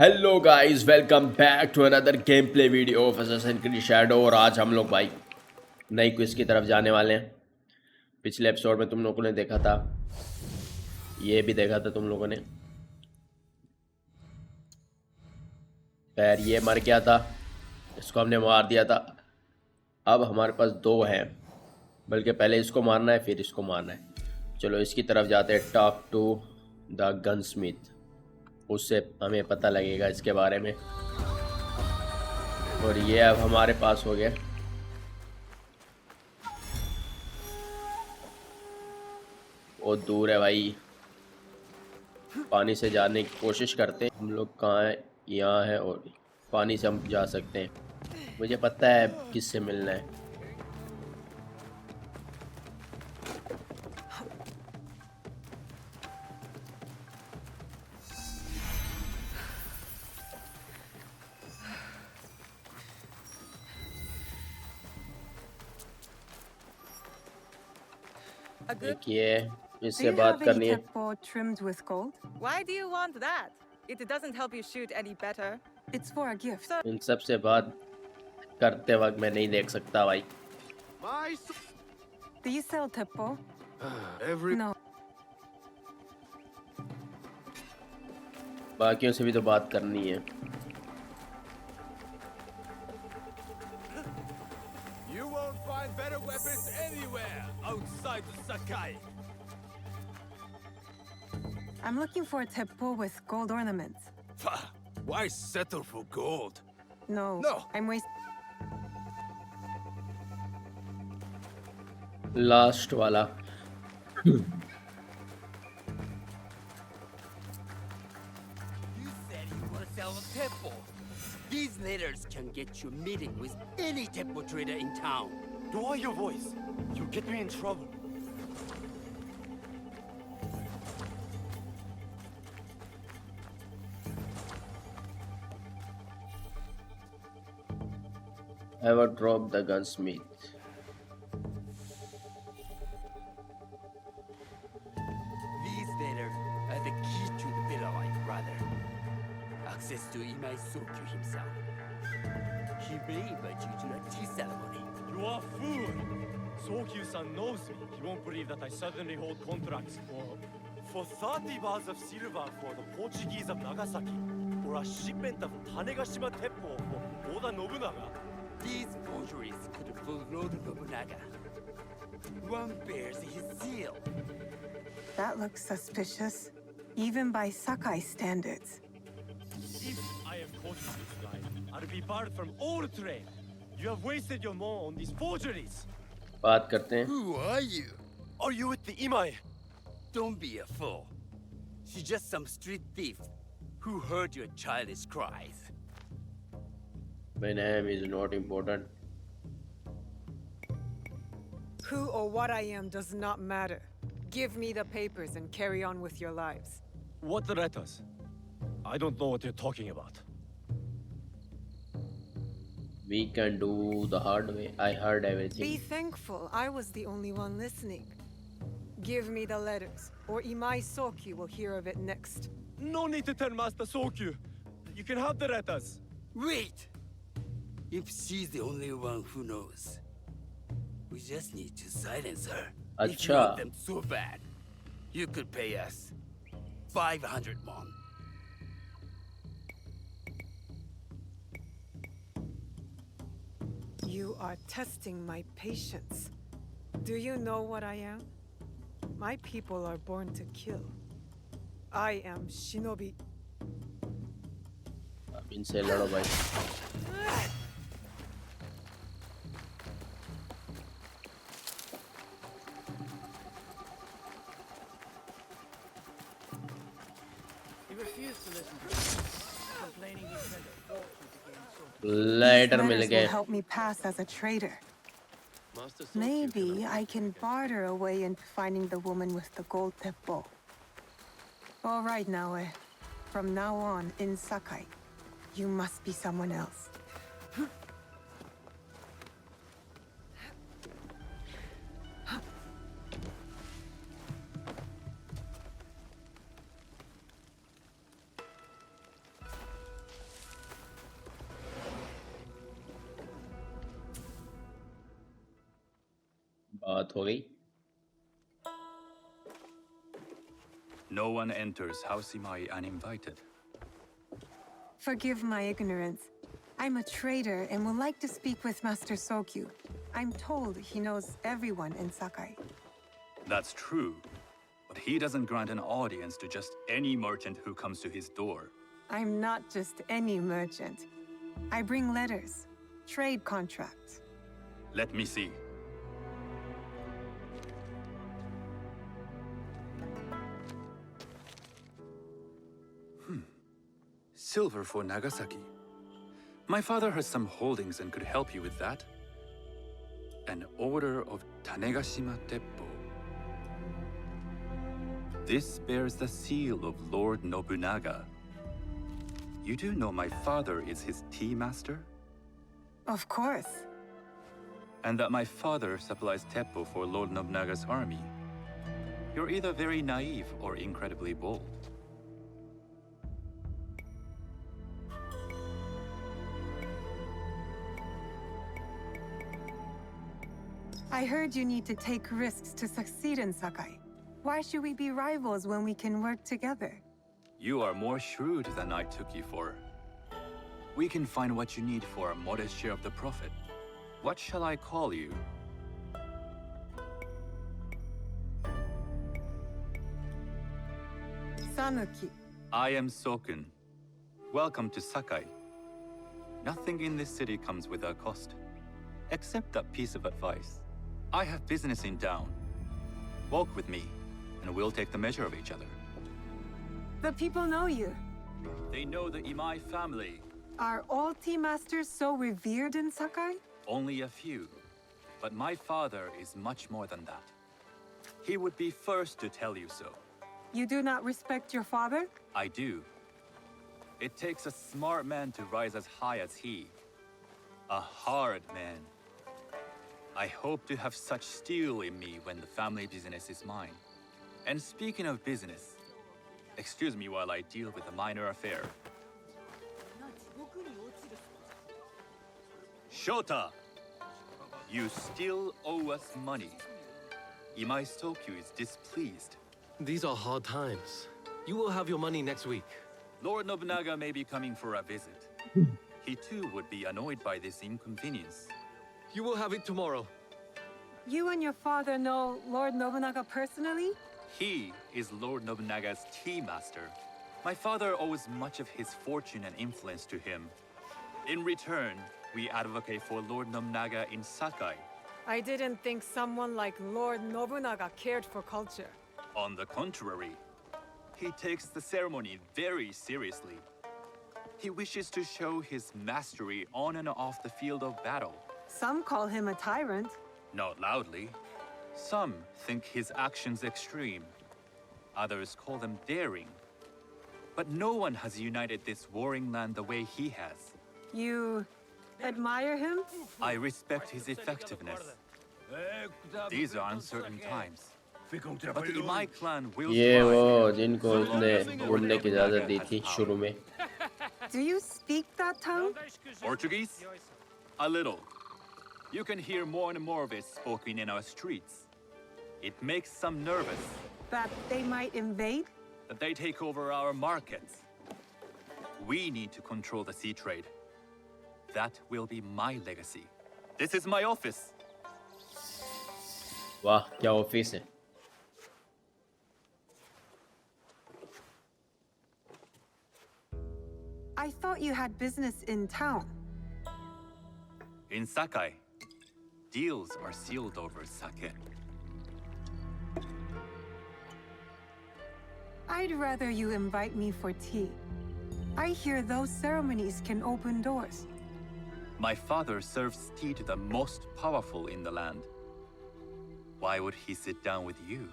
Hello guys, welcome back to another game play video of Assassin Creed Shadow. और आज हम लोग भाई नई क्विज की तरफ जाने वाले हैं। पिछले एपिसोड में तुम लोगों ने देखा था, ये भी देखा था तुम लोगों ने। पैर ये मर गया था, इसको हमने मार दिया था। अब हमारे पास दो हैं, बल्कि पहले इसको मारना है फिर इसको मारना है। चलो इसकी तरफ जाते हैं। Talk to the gunsmith, उससे हमें पता लगेगा इसके बारे में। और ये अब हमारे पास हो गया। बहुत दूर है भाई, पानी से जाने की कोशिश करते हैं। हम लोग कहाँ हैं? यहाँ है और पानी से हम जा सकते हैं। मुझे पता है किससे मिलना है। एक ये Do इससे you बात have any करनी है। tempo trimmed with gold? Why do you want that? It doesn't help you shoot any better. It's for a gift. इन सब से बात करते वक्त मैं नहीं देख सकता भाई। Do you sell tempo? No. बाकियों से भी तो बात करनी है। You won't find better weapons anywhere outside of Sakai. I'm looking for a tempo with gold ornaments. Why settle for gold? No. No. I'm wasting. Last वाला। You said you want to sell a temple. These letters can get you meeting with any temple trader in town. Lower your voice. You'll get me in trouble. Ever drop the gunsmith? These letters are the key to the Villa Life, brother. Access to Imai Sokyu himself. He may invite you to a tea ceremony. You are a fool. Sokyu-san knows me. He won't believe that I suddenly hold contracts for 30 bars of silver for the Portuguese of Nagasaki, or a shipment of Tanegashima Teppo for Oda Nobunaga. These forgeries could fool Lord Nobunaga. One bears his seal. That looks suspicious, even by Sakai standards. If I have caught you this time, I'll be barred from all trade. You have wasted your mo on these forgeries. बात करते हैं। Who are you? Are you with the Imai? Don't be a fool. She's just some street thief who heard your childish cries. My name is not important. Who or what I am does not matter. Give me the papers and carry on with your lives. What letters? I don't know what you're talking about. We can do the hard way. I heard Be everything. thankful I was the only one listening. Give me the letters, or Imai Sokyu will hear of it next. No need to tell Master Sokyu. You can have the letters. Wait! If she's the only one who knows, we just need to silence her. If you अच्छा। want them so bad, you could pay us 500 mon. You are testing my patience. Do you know what I am? My people are born to kill. I am Shinobi. अब इनसे लड़ो भाई। He refused to listen to me, complaining he spent a fortune to gain so. Lighter These mill letters गए। will help me pass as a trader. Maybe I can barter a way into finding the woman with the gold tempo. All right, Naoe. From now on, in Sakai, you must be someone else. बात हो गई. No one enters House Imai uninvited. Forgive my ignorance. I'm a trader and would like to speak with Master Sokyu. I'm told he knows everyone in Sakai. That's true, but he doesn't grant an audience to just any merchant who comes to his door. I'm not just any merchant. I bring letters, trade contracts. Let me see. Silver for Nagasaki. My father has some holdings and could help you with that. An order of Tanegashima Teppo. This bears the seal of Lord Nobunaga. You do know my father is his tea master? Of course. And that my father supplies Teppo for Lord Nobunaga's army. You're either very naive or incredibly bold. I heard you need to take risks to succeed in Sakai. Why should we be rivals when we can work together? You are more shrewd than I took you for. We can find what you need for a modest share of the profit. What shall I call you? Sanuki. I am Sokun. Welcome to Sakai. Nothing in this city comes without cost. Except that piece of advice. I have business in town. Walk with me, and we'll take the measure of each other. The people know you. They know the Imai family. Are all tea masters so revered in Sakai? Only a few. But my father is much more than that. He would be first to tell you so. You do not respect your father? I do. It takes a smart man to rise as high as he. A hard man. I hope to have such steel in me when the family business is mine. And speaking of business, excuse me while I deal with a minor affair. Shota! You still owe us money. Imai Sokyu is displeased. These are hard times. You will have your money next week. Lord Nobunaga may be coming for a visit. He too would be annoyed by this inconvenience. You will have it tomorrow. You and your father know Lord Nobunaga personally? He is Lord Nobunaga's tea master. My father owes much of his fortune and influence to him. In return, we advocate for Lord Nobunaga in Sakai. I didn't think someone like Lord Nobunaga cared for culture. On the contrary, he takes the ceremony very seriously. He wishes to show his mastery on and off the field of battle. Some call him a tyrant. Not loudly. Some think his actions extreme. Others call them daring. But no one has united this warring land the way he has. You admire him? I respect his effectiveness. These are uncertain times. But the Imai clan will ये वो thrive. जिनको उसने बोलने की इजाज़त दी थी शुरू में. Do you speak that tongue? Portuguese? A little. You can hear more and more of it spoken in our streets. It makes some nervous That they might invade? that they take over our markets. We need to control the sea trade. That will be my legacy. This is my office. वाह क्या office है. I thought you had business in town. In Sakai, deals are sealed over sake. I'd rather you invite me for tea. I hear those ceremonies can open doors. My father serves tea to the most powerful in the land. Why would he sit down with you?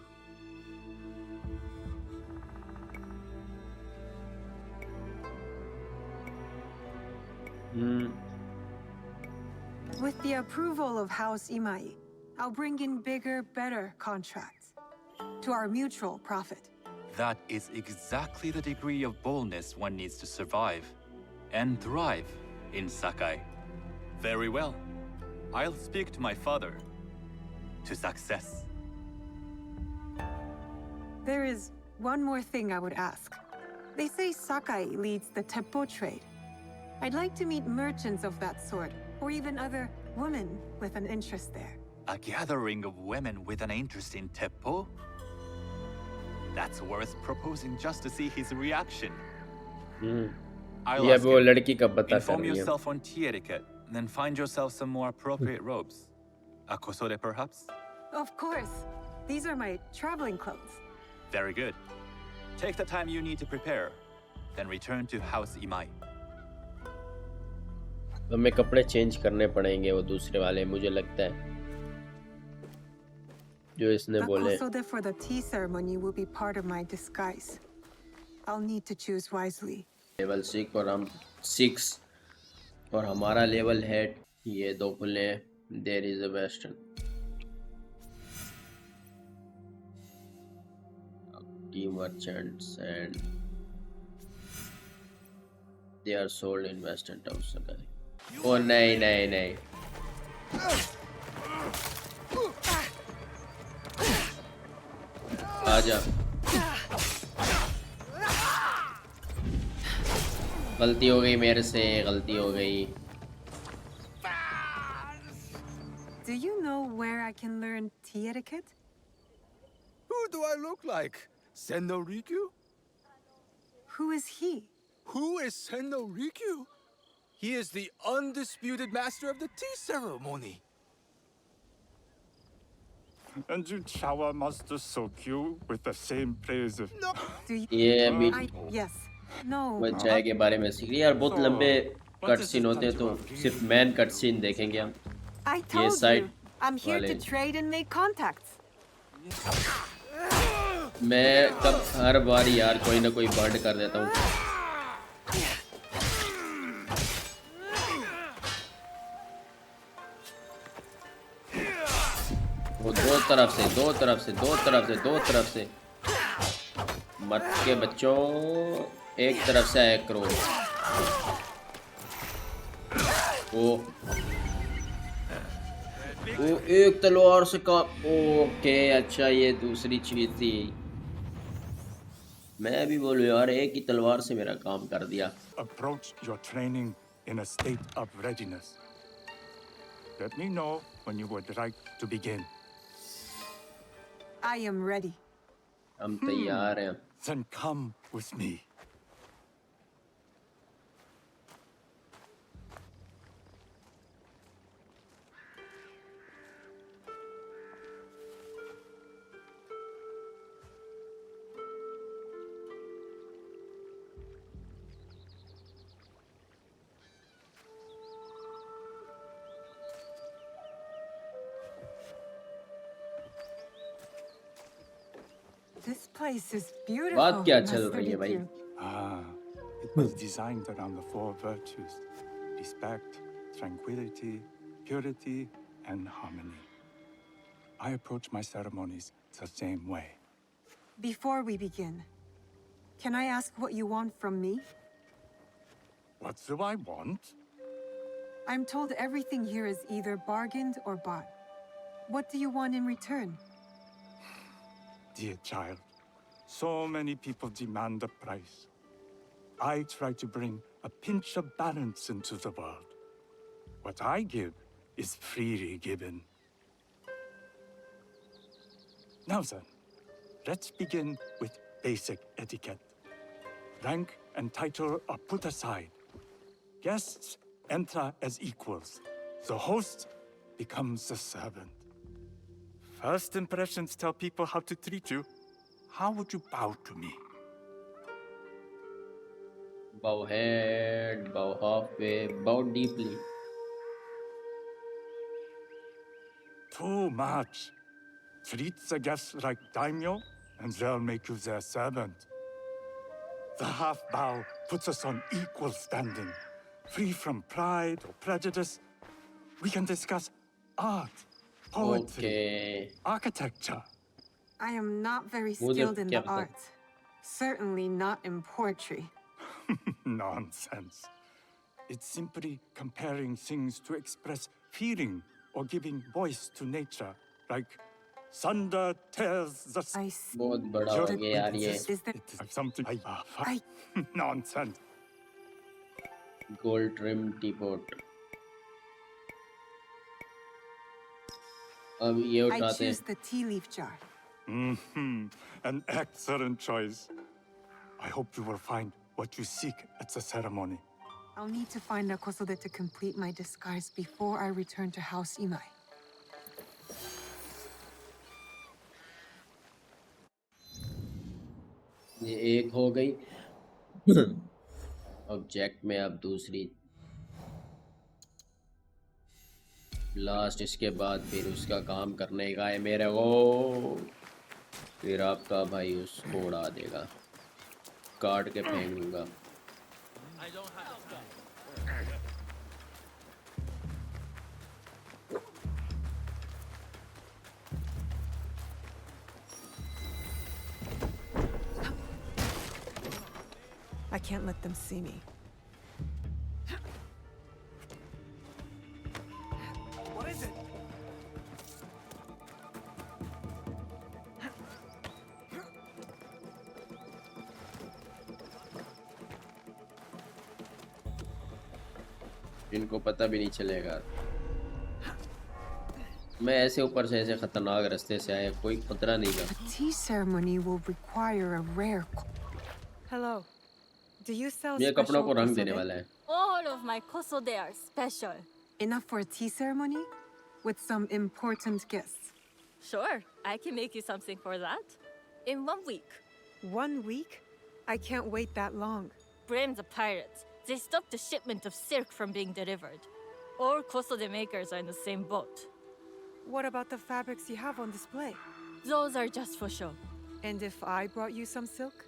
With the approval of House Imai, I'll bring in bigger, better contracts. To our mutual profit. That is exactly the degree of boldness one needs to survive and thrive in Sakai. Very well. I'll speak to my father. to success. There is one more thing I would ask. They say Sakai leads the Teppo trade. I'd like to meet merchants of that sort, or even other women with an interest there. A gathering of women with an interest in Teppo? That's worth proposing just to see his reaction. I'll ये ask वो him. लड़की का पता कर Inform रही है. yourself on tea etiquette, then find yourself some more appropriate robes. A kosode, perhaps? Of course. These are my traveling clothes. Very good. Take the time you need to prepare, then return to House Imai. हमें कपड़े change करने पड़ेंगे वो दूसरे वाले मुझे लगता है जो इसने The बोले. kosode for the tea ceremony will be part of my disguise. I'll need to choose wisely. Level 6 और हम 6 और हमारा लेवल है ये दो खुले हैं. There is a western. Tea merchants and they are sold in western town. Oh नहीं नहीं नहीं. आजा. गलती हो गई मेरे से गलती हो गई. Do you know where I can learn tea etiquette? Who do I look like? Senno Rikyu? Who is he? Who is Senno Rikyu? He is the undisputed master of the tea ceremony. And you shower Master Sokyu with the same praise of... No. Do you? ये अभी Yes. No. वो चाय के बारे में सीख रही है यार. बहुत लंबे कट सीन होते हैं तो सिर्फ मैन कट सीन देखेंगे हम. I told side you. I'm here to वाले. trade and make contacts. मैं कब हर बार यार कोई ना कोई बर्ड कर देता हूँ. वो दो तरफ से मत के बच्चों एक तरफ से आया करो. वो एक तलवार से काम. ओके अच्छा ये दूसरी चीज थी. मैं भी बोलूँ यार एक ही तलवार से मेरा काम कर दिया. Approach your training in a state of readiness. Let me know when you would like to begin. I am ready. हम तैयार हैं. Then come with me. This place is beautiful. बात क्या चल Master रही है भाई? Rikyu. It was designed around the four virtues: respect, tranquility, purity, and harmony. I approach my ceremonies the same way. Before we begin, can I ask what you want from me? What do I want? I'm told everything here is either bargained or bought. What do you want in return? Dear child, so many people demand a price. I try to bring a pinch of balance into the world. What I give is freely given. Now then, let's begin with basic etiquette. Rank and title are put aside. Guests enter as equals. The host becomes the servant. First impressions tell people how to treat you. How would you bow to me? Bow head, bow halfway, bow deeply. Too much. Treat the guests like daimyo, and they'll make you their servant. The half bow puts us on equal standing, free from pride or prejudice. We can discuss art, poetry, Okay. architecture. I am not very Wo skilled in the क्या पता? arts. Certainly not in poetry. Nonsense. It's simply comparing things to express feeling or giving voice to nature like thunder tears the I sky. see. बहुत बड़ा हो गया यार ये. Is there... It is something I nonsense. Gold trim teapot. अब ये I उठाते choose हैं. the tea leaf jar. An excellent choice. I hope you will find what you seek at the ceremony. I'll need to find a Kosode to complete my disguise before I return to House Imai. ये एक हो गई. Object में अब दूसरी. Last इसके बाद फिर उसका काम करने का है मेरे को. फिर आपका भाई उसको उड़ा देगा. काट के फेंक दूंगा. I can't let them see me. What is it? इनको पता भी नहीं चलेगा. मैं ऐसे ऊपर से ऐसे खतरनाक रास्ते से आया. कोई खतरा नहीं था. The tea ceremony will require a rare... Hello. Do you sell ये कपड़ों special को रंग देने kosode? वाला है. All of my kosode are special. Enough for a tea ceremony? With some important guests. Sure, I can make you something for that. In 1 week. 1 week? I can't wait that long. Blame the pirates. They stopped the shipment of silk from being delivered. All kosode makers are in the same boat. What about the fabrics you have on display? Those are just for show. And if I brought you some silk?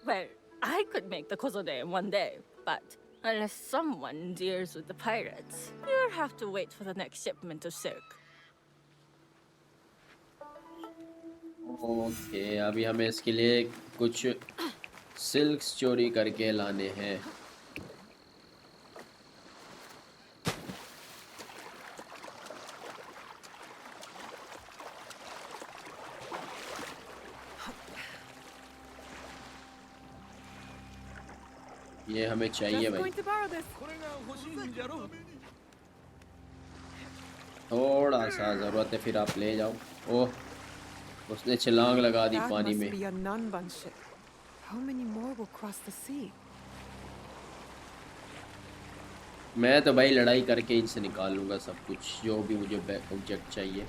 Well, I could make the kosode in 1 day, but unless someone deals with the pirates, you'll have to wait for the next shipment of silk. Okay, अभी हमें इसके लिए कुछ silks चोरी करके लाने हैं. ये हमें चाहिए Just भाई. going to borrow this. थोड़ा सा ज़रूरत है, फिर आप ले जाओ. ओह, उसने छलांग लगा दी That पानी must में. be a Nanban ship. How many more will cross the sea? मैं तो भाई लड़ाई करके इनसे निकाल लूँगा सब कुछ, जो भी मुझे ऑब्जेक्ट चाहिए.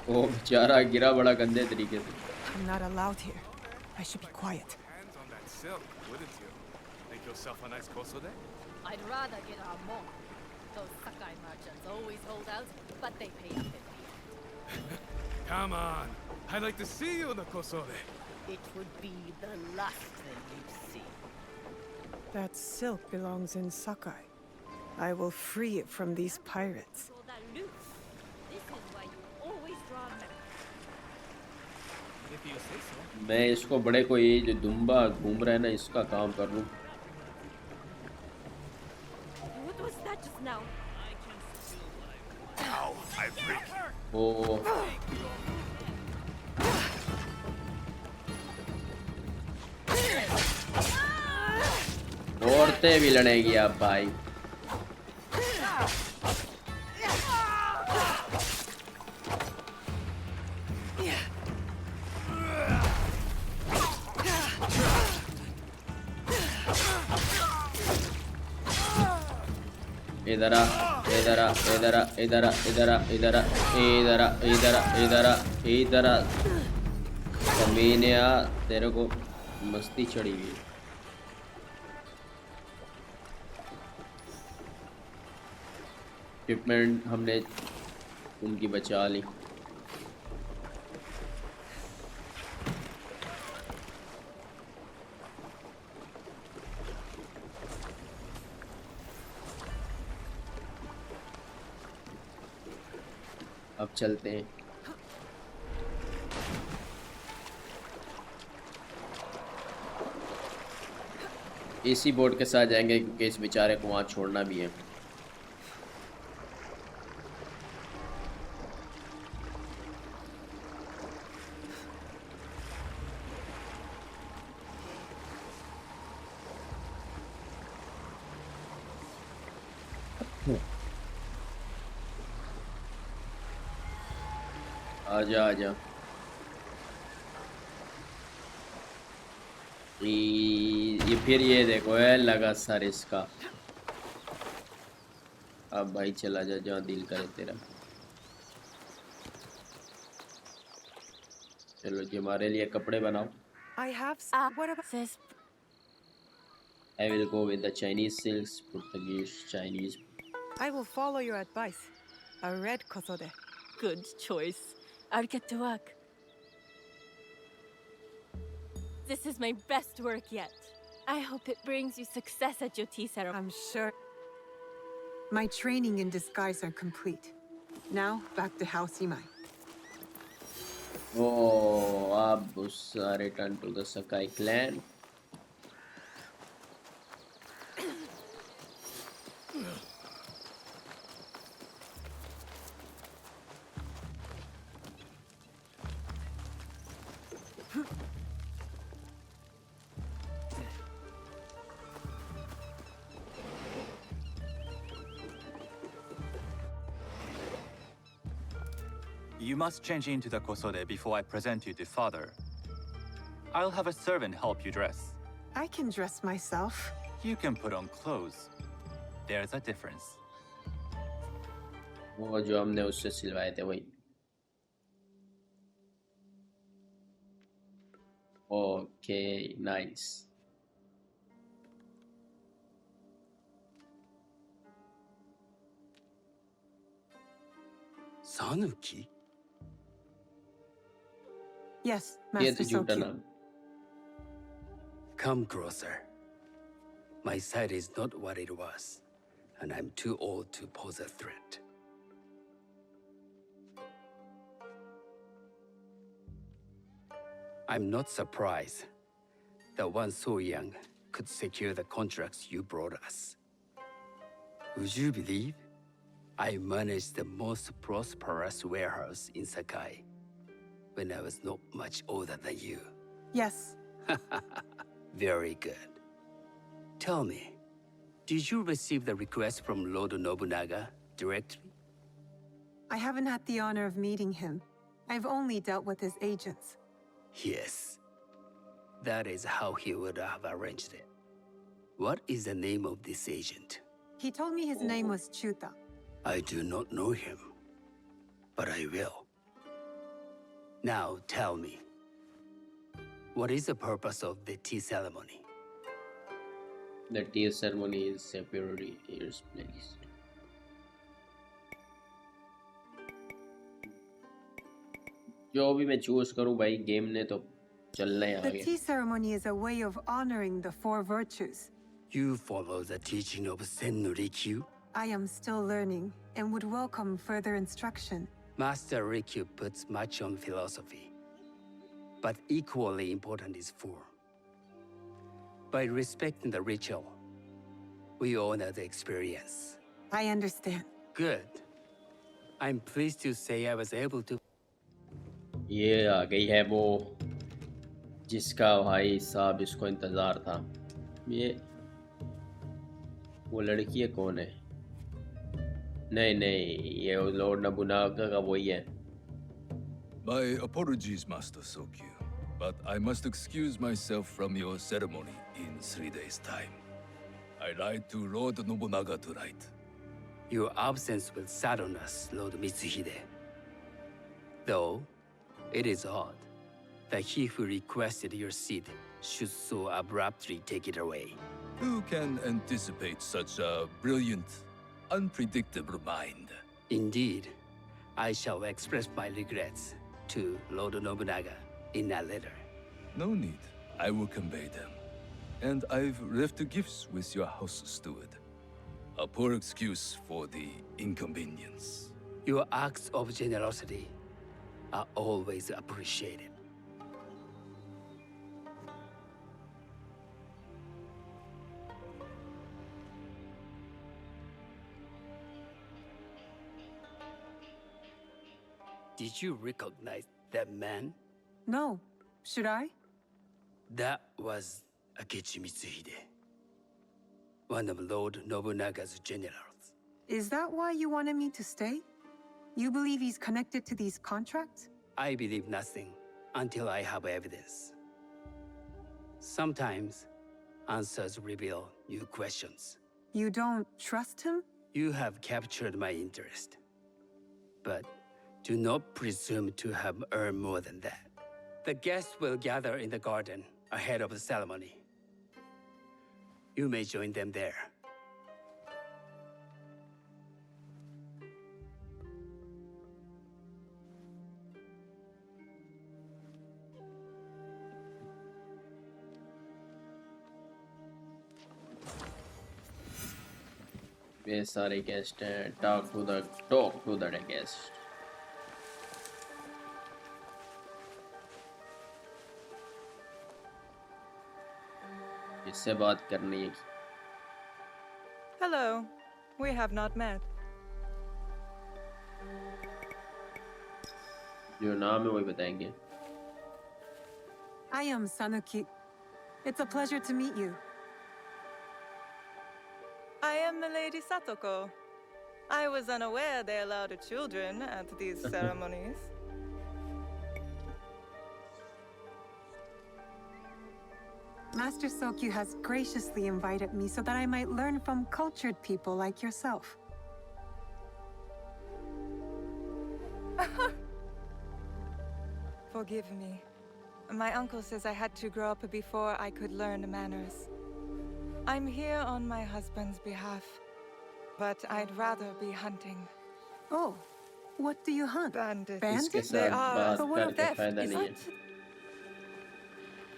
ओह बेचारा गिरा बड़ा गंदे तरीके से. I'm not allowed here. I should be quiet. Hands on that silk, wouldn't you? Make yourself a nice kosode? I'd rather get our more. Those Sakai merchants always hold out, but they pay up in beer. Come on, I'd like to see you in the kosode. It would be the last thing you'd see. That silk belongs in Sakai. I will free it from these pirates. So that loose. This is why you always draw back. If you say so. मैं इसको बड़े को ये जो दुम्बा घूम रहा है ना, इसका काम कर लूँ. What was that just now? Ow, I break. ओ औरतें भी लड़ेंगी अब भाई. इधर आ, इधर आ, इधर आ, इधर आ, इधर आ, इधर आ, इधर आ, इधर आ, इधर आ, इधर आ. कमीने आ, तेरे को मस्ती चढ़ी हुई है. इक्विपमेंट हमने उनकी बचा ली. अब चलते हैं. इसी बोर्ड के साथ जाएंगे क्योंकि इस बेचारे को वहाँ छोड़ना भी है. आजा आजा। ये फिर ये देखो है लगा सर इसका। अब भाई चला जा जहाँ दिल करे तेरा। चलो जी हमारे लिए कपड़े बनाओ। I have. What about? Says I will go with the Chinese silks, Portuguese, Chinese. I will follow your advice. A red kosode. good choice. I'll get to work. This is my best work yet. I hope it brings you success at your tea ceremony. I'm sure. My training in disguise are complete. Now, back to House Imai. Oh, Abus return to the Sakai clan. You must change into the kosode before I present you to father. I'll have a servant help you dress. I can dress myself. You can put on clothes. There's a difference. वो जो हमने उससे सिलवाए थे वही। Okay, nice. Sanuki? Yes, ये Master तो झूठा Soki. नाम। Come closer. My sight is not what it was, and I'm too old to pose a threat. I'm not surprised that one so young could secure the contracts you brought us. Would you believe I managed the most prosperous warehouse in Sakai when I was not much older than you? Yes, Very good. Tell me, did you receive the request from Lord Nobunaga directly? I haven't had the honor of meeting him. I've only dealt with his agents. Yes. That is how he would have arranged it. What is the name of this agent? He told me his name was Chuta. I do not know him, but I will. Now tell me, what is the purpose of the tea ceremony? The tea ceremony is February year's place. जो भी मैं choose करूं भाई game ने तो चलना ही The आगे। tea ceremony is a way of honoring the four virtues. You follow the teaching of Sennu Rikyu? I am still learning and would welcome further instruction. Master Rikyu puts much on philosophy, but equally important is form. By respecting the ritual, we honor the experience. I understand. Good. I'm pleased to say I was able to. ये आ गई है वो जिसका भाई साहब इसको इंतजार था। ये वो लड़की है कौन है? नहीं नहीं ये लॉर्ड नबुनागा का वही है। My apologies, Master Sokyu, but I must excuse myself from your ceremony in 3 days' time. I lied to Lord Nobunaga tonight. Your absence will sadden us, Lord Mitsuhide. Though, it is odd that he who requested your seat should so abruptly take it away. Who can anticipate such a brilliant, unpredictable mind? Indeed, I shall express my regrets to Lord Nobunaga in a letter. No need. I will convey them. And I've left the gifts with your house steward. A poor excuse for the inconvenience. Your acts of generosity are always appreciated. Did you recognize that man? No. Should I? That was Akechi Mitsuhide, one of Lord Nobunaga's generals. Is that why you wanted me to stay? You believe he's connected to these contracts? I believe nothing until I have evidence. Sometimes, answers reveal new questions. You don't trust him? You have captured my interest. But do not presume to have earned more than that. The guests will gather in the garden ahead of the ceremony. You may join them there. ये सारे guest हैं. Talk to the guest. इससे बात करनी है. Hello. We have not met. जो नाम है वही बताएंगे. I am Sanuki. It's a pleasure to meet you. I am Milady Satoko. I was unaware they allowed children at these ceremonies. Master Sokyu has graciously invited me so that I might learn from cultured people like yourself. Forgive me. My uncle says I had to grow up before I could learn manners. I'm here on my husband's behalf, but I'd rather be hunting. Oh, what do you hunt? Bandits. Bandits? They are. बात But what of करके theft? फायदा Is नहीं है. that...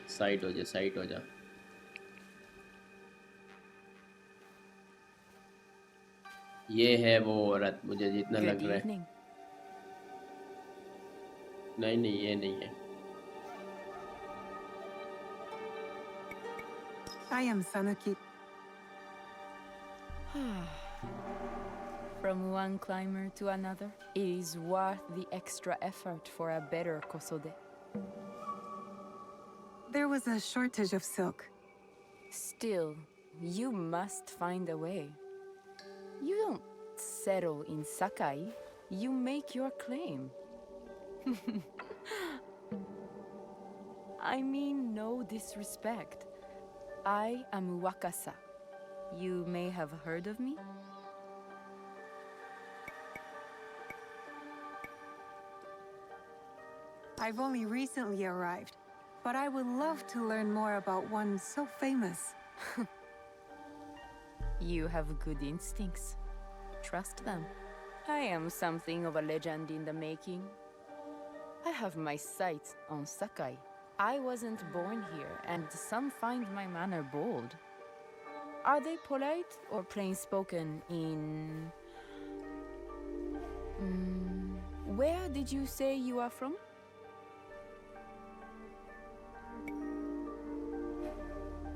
side हो जा. ये है वो औरत, मुझे जितना लग रहा है. नहीं ये नहीं है. I am Sanuki. From one climber to another, it is worth the extra effort for a better kosode. There was a shortage of silk. Still, you must find a way. You don't settle in Sakai, you make your claim. I mean no disrespect. I am Wakasa. You may have heard of me? I've only recently arrived, but I would love to learn more about one so famous. You have good instincts. Trust them. I am something of a legend in the making. I have my sights on Sakai. I wasn't born here, and some find my manner bold. Are they polite or plain-spoken in... Where did you say you are from?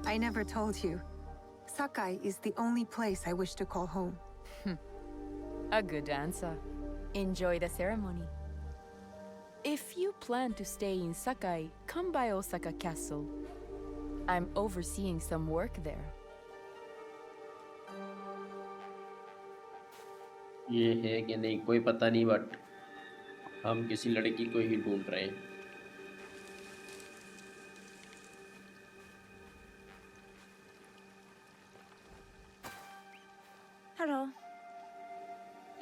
I never told you. Sakai is the only place I wish to call home. A good answer. Enjoy the ceremony. If you plan to stay in Sakai, come by Osaka Castle. I'm overseeing some work there. ये है कि नहीं कोई पता नहीं, but हम किसी लड़की को ही ढूंढ रहे हैं. Hello.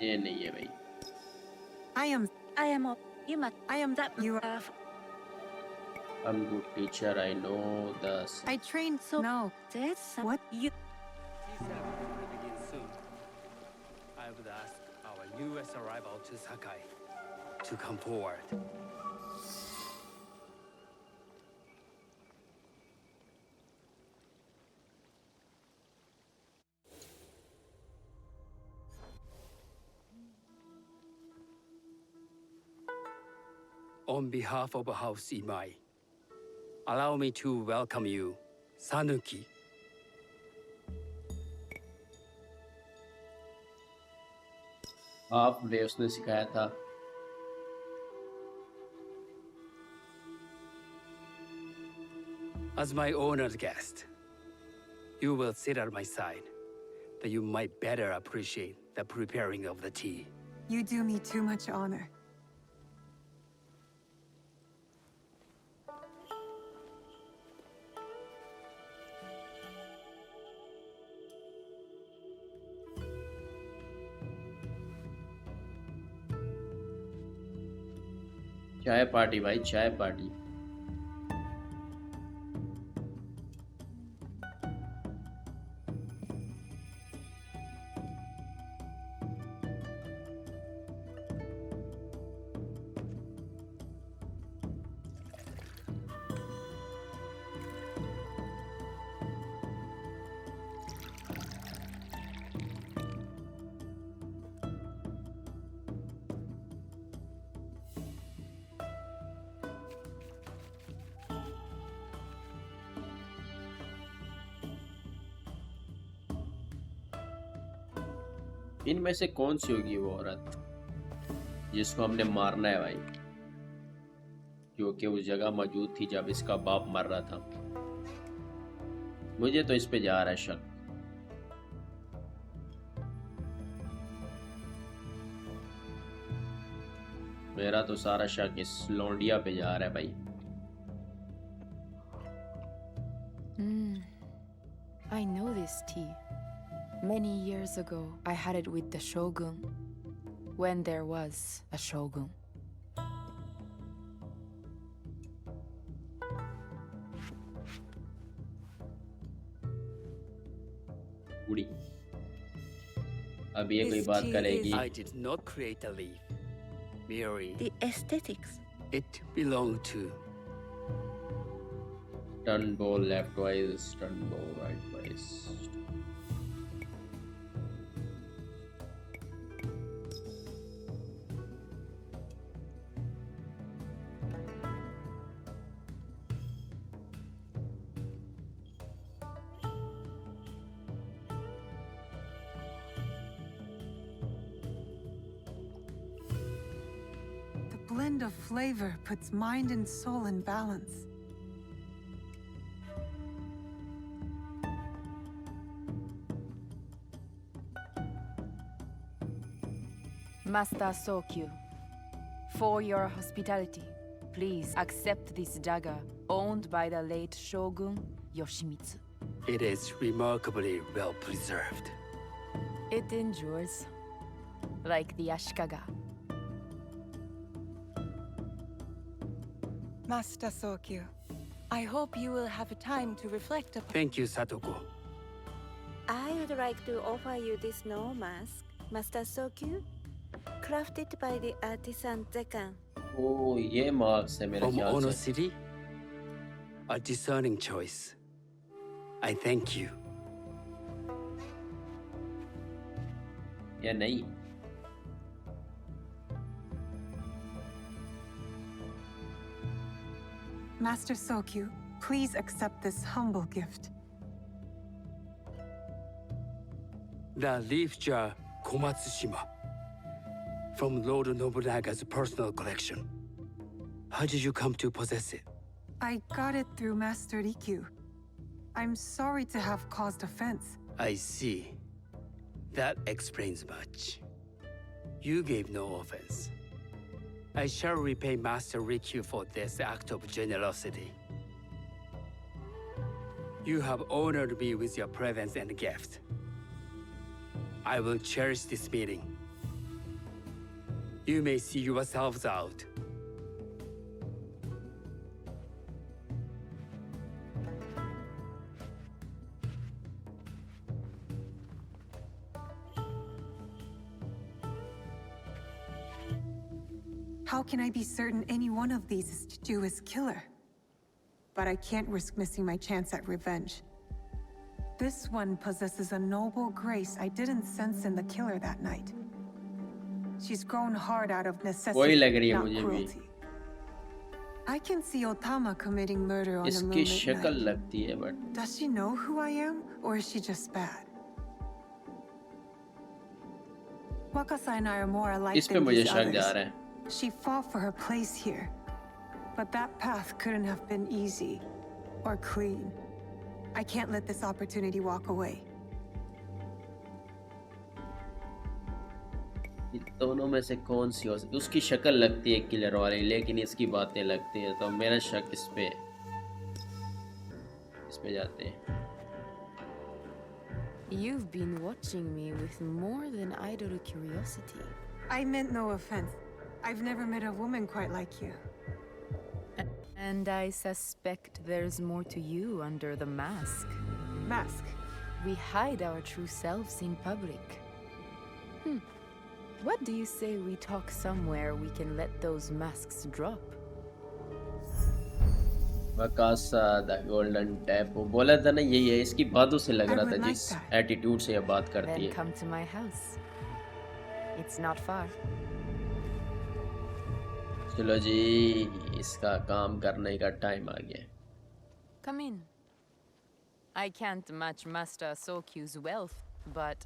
ये नहीं है भाई. I am that you are. I'm good teacher. I know the. I trained so. No. What? You. T7 will begin soon. I would ask our newest arrival to Sakai to come forward. On behalf of House Imai, allow me to welcome you, Sanuki. आप ने उसने सिखाया था. As my honored guest, you will sit at my side that you might better appreciate the preparing of the tea. You do me too much honor. चाय party भाई, चाय party. इनमें से कौन सी होगी वो औरत जिसको हमने मारना है भाई, जो कि उस जगह मौजूद थी जब इसका बाप मर रहा था? मुझे तो इस पे जा रहा है शक। मेरा तो सारा शक इस लौंडिया पे जा रहा है भाई। I know this tea. Many years ago, I had it with the shogun, when there was a shogun. बुढ़ी अब ये कोई This बात tea करेगी? I did not create a leaf. Merely, The aesthetics. it belonged to. Turn bow left twice, turn bow right twice. The blend of flavor puts mind and soul in balance. Master Sokyu, for your hospitality, please accept this dagger owned by the late Shogun Yoshimitsu. It is remarkably well preserved. It endures, like the Ashikaga. Master Sokyu, I hope you will have time to reflect upon. Thank you, Satoko. I would like to offer you this snow mask, Master Sokyu, crafted by the artisan Zekan. ओ ये marks है मेरे From ख्याल Ono से। City? A discerning choice. I thank you. या नहीं? Master Sokyu, please accept this humble gift. The leaf jar Komatsushima. From Lord Nobunaga's personal collection. How did you come to possess it? I got it through Master Rikyu. I'm sorry to have caused offense. I see. That explains much. You gave no offense. I shall repay Master Rikyu for this act of generosity. You have honored me with your presence and gift. I will cherish this meeting. You may see yourselves out. How can I be certain any one of these is to do his killer? But I can't risk missing my chance at revenge. This one possesses a noble grace I didn't sense in the killer that night. She's grown hard out of वही necessity, लग रही है not मुझे भी। cruelty. I can see Otama committing murder on a इसकी moonlit शक्ल night. लगती है but Does she know who I am, or is she just bad? Wakasa and I are more alike इस पे than मुझे these शक जा others. रहा है। She fought for her place here, but that path couldn't have been easy or clean. I can't let this opportunity walk away. इन दोनों में से कौन सी हो सकती? उसकी शक्ल लगती है किलर वाली, लेकिन इसकी बातें लगती हैं, तो मेरा शक इस पे जाते हैं। You've been watching me with more than idle curiosity. I meant no offense. I've never met a woman quite like you. And I suspect there's more to you under the mask. Mask? We hide our true selves in public. What do you say we talk somewhere we can let those masks drop? वकासा the golden tap, वो बोला था ना, यही है, इसकी बातों से लग I रहा would था like जिस that. एटीट्यूड से ये बात करती Then है। come to my house. It's not far. चलो जी, इसका काम करने का टाइम आ गया। Come in. I can't match Master Sokyu's wealth, but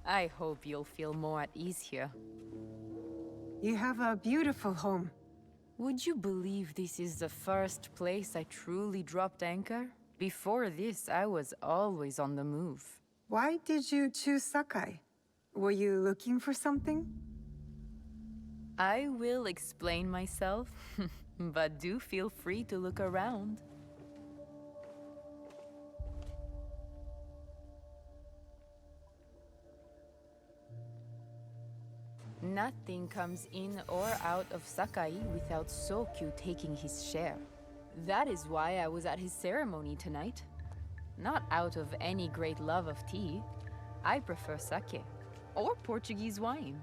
I hope you'll feel more at ease here. You have a beautiful home. Would you believe this is the first place I truly dropped anchor? Before this, I was always on the move. Why did you choose Sakai? Were you looking for something? I will explain myself, but do feel free to look around. Nothing comes in or out of Sakai without Sokyu taking his share. That is why I was at his ceremony tonight. Not out of any great love of tea. I prefer sake, or Portuguese wine.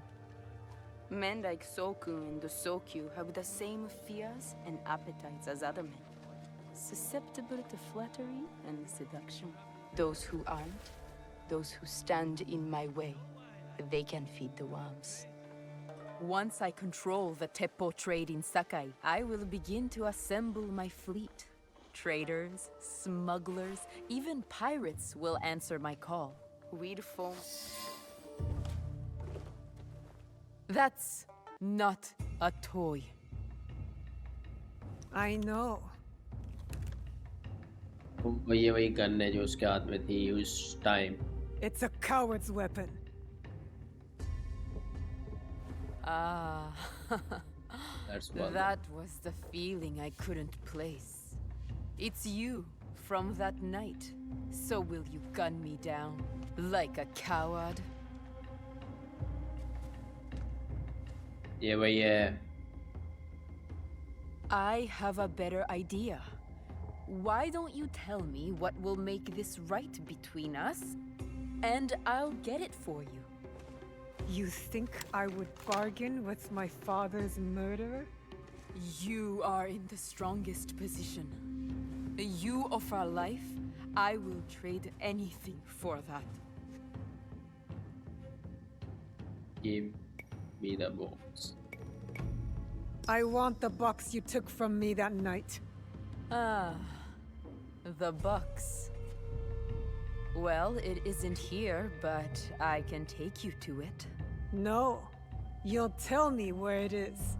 Men like Soku and the Sokyu have the same fears and appetites as other men. Susceptible to flattery and seduction. Those who aren't, those who stand in my way, they can feed the worms. Once I control the Teppo trade in Sakai, I will begin to assemble my fleet. Traders, smugglers, even pirates will answer my call. We'd form... That's not a toy. I know. वो ये वही gun है जो उसके हाथ में थी उस time. It's a coward's weapon. Ah, That's well that was the feeling I couldn't place. It's you from that night. So will you gun me down like a coward? ये वही है। I have a better idea. Why don't you tell me what will make this right between us, and I'll get it for you. You think I would bargain with my father's murderer? You are in the strongest position. You offer life, I will trade anything for that. Give me the box. I want the box you took from me that night. Ah, the box. Well, it isn't here, but I can take you to it. No. You'll tell me where it is.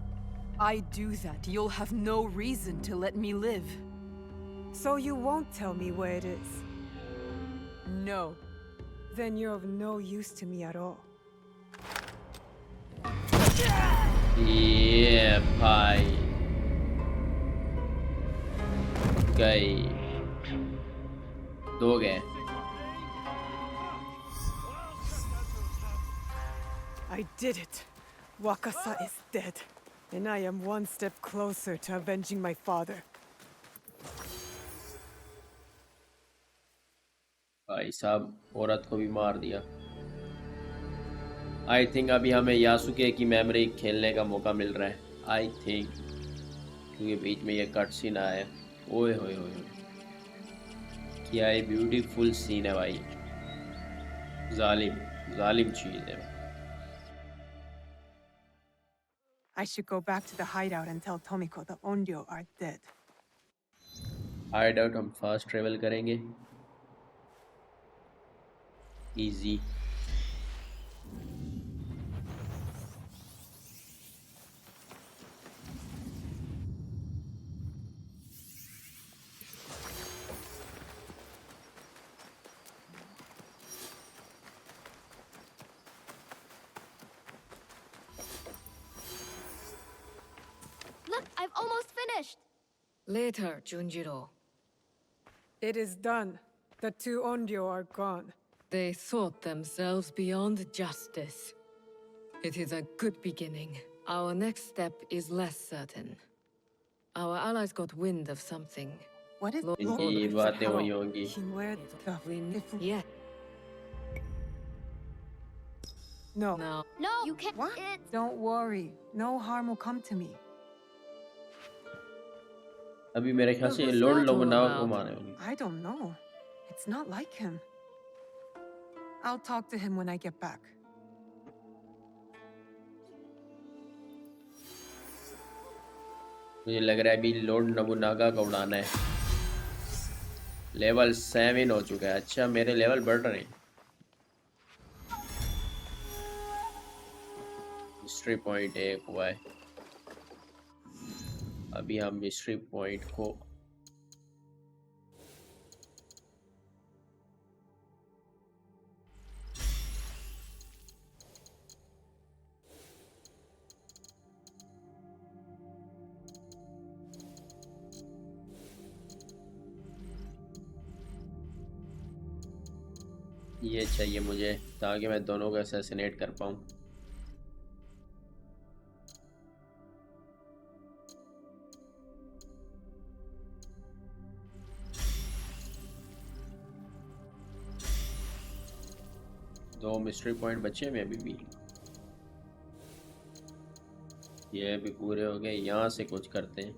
I do that, you'll have no reason to let me live. So you won't tell me where it is? No. Then you're of no use to me at all. Yeah, भाई गई, दो गए। I did it. Wakasa is dead. And I am one step closer to avenging my father. भाई साहब, औरत को भी मार दिया। आई थिंक अभी हमें यासुके की मेमोरी खेलने का मौका मिल रहा है, आई थिंक, क्योंकि बीच में ये कट सीन आया। ओए होए होए, क्या ये ब्यूटीफुल सीन है भाई। जालिम चीज़ है। I should go back to the hideout and tell Tomiko the Onryo are dead. Hide out हम फास्ट ट्रेवल करेंगे, easy. Later, Junjiro. It is done. The two Onryo are gone. They thought themselves beyond justice. It is a good beginning. Our next step is less certain. Our allies got wind of something. What is इनकी बातें वही होंगी. Yeah. No. No. No, you can't. What? Don't worry. No harm will come to me. अभी मेरे ख्याल से Lord लोबनावा को मारे होंगे. I don't know. It's not like him. I'll talk to him when I get back. मुझे लग रहा है अभी लॉर्ड नबुनागा को उड़ाना है. लेवल 7 हो चुका है. अच्छा मेरे लेवल बढ़ रहे हैं. मिस्ट्री पॉइंट 1 हुआ है. अभी हम मिस्ट्री पॉइंट को ये चाहिए मुझे ताकि मैं दोनों को असैसिनेट कर पाऊँ. दो मिस्ट्री पॉइंट बचे में अभी भी. ये भी पूरे हो गए. यहाँ से कुछ करते हैं.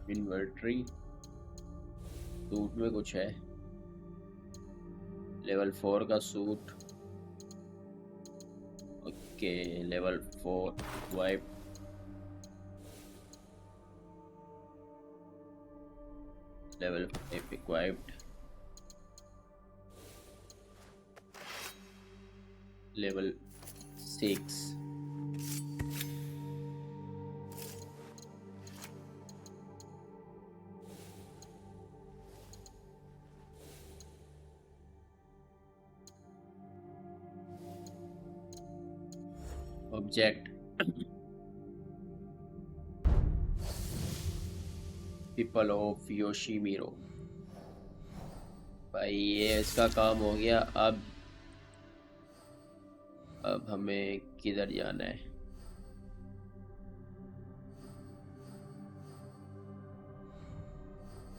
इन्वर्टरी सूट में कुछ है. लेवल 4 का suit. Okay level 4 wipe. Level 5 equipped. Level 6. Object People of Yoshimiro. भाई ये इसका काम हो गया. अब हमें किधर जाना है?